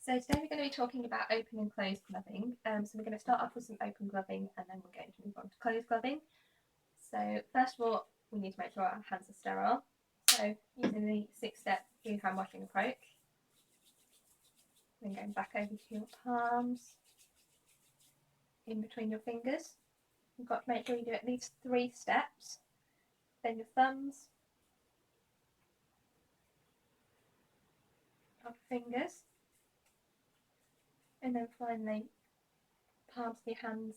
So today we're going to be talking about open and closed gloving. So we're going to start off with some open gloving and then we're going to move on to closed gloving. So first of all, we need to make sure our hands are sterile. So using the 6-step hand washing approach, then going back over to your palms, in between your fingers. You've got to make sure you do at least 3 steps. Then your thumbs, our fingers, and then finally palms of your hands.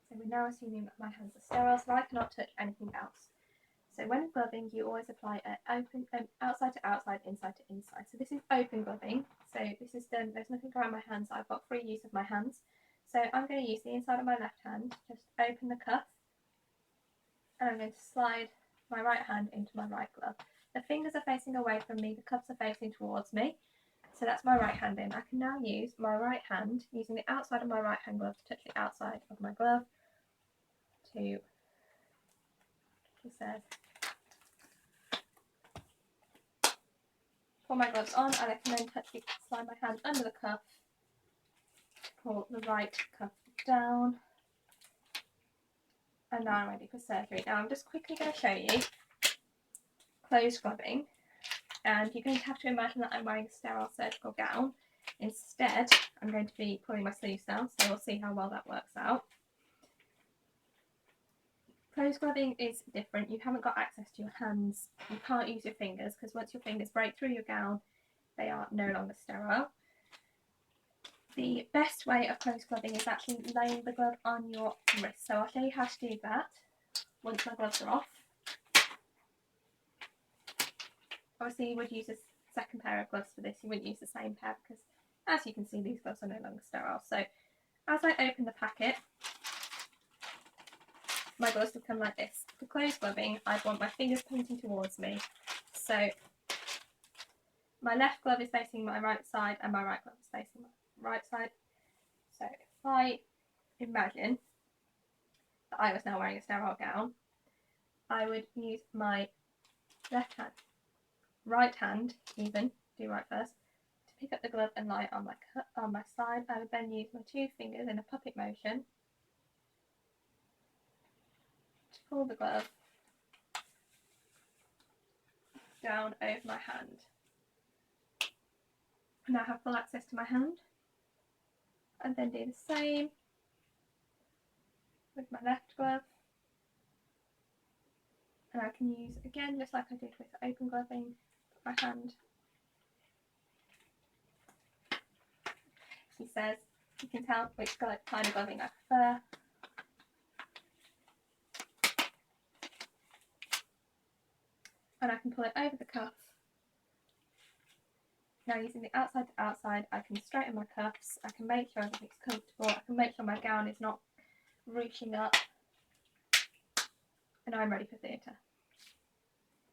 So we're now assuming that my hands are sterile, so I cannot touch anything else. So when gloving, you always apply it open, outside to outside, inside to inside. So this is open gloving. So this is done, there's nothing around my hands, I've got free use of my hands. So I'm going to use the inside of my left hand, just open the cuff, and I'm going to slide my right hand into my right glove. The fingers are facing away from me, the cuffs are facing towards me. So that's my right hand in. I can now use my right hand, using the outside of my right hand glove to touch the outside of my glove to, he says, pull my gloves on, and I can then slide my hand under the cuff to pull the right cuff down. And now I'm ready for surgery. Now I'm just quickly going to show you closed gloving, and you're going to have to imagine that I'm wearing a sterile surgical gown. Instead, I'm going to be pulling my sleeves down, so we'll see how well that works out. Closed gloving is different. You haven't got access to your hands. You can't use your fingers, because once your fingers break through your gown, they are no longer sterile. The best way of closed gloving is actually laying the glove on your wrist. So I'll show you how to do that once my gloves are off. Obviously you would use a second pair of gloves for this, you wouldn't use the same pair because, as you can see, these gloves are no longer sterile. So as I open the packet, my gloves become like this. For closed gloving, I'd want my fingers pointing towards me. So my left glove is facing my right side and my right glove is facing my right side. So if I imagine that I was now wearing a sterile gown, I would use my left hand, right hand even, do right first, to pick up the glove and lie it on my side. I would then use my 2 fingers in a puppet motion to pull the glove down over my hand. And now I have full access to my hand. And then do the same with my left glove. And I can use, again, just like I did with open gloving, my hand. She says, you can tell which kind of gloving I prefer. And I can pull it over the cuff. Now using the outside to outside, I can straighten my cuffs, I can make sure everything's comfortable, I can make sure my gown is not reaching up, and I'm ready for theatre.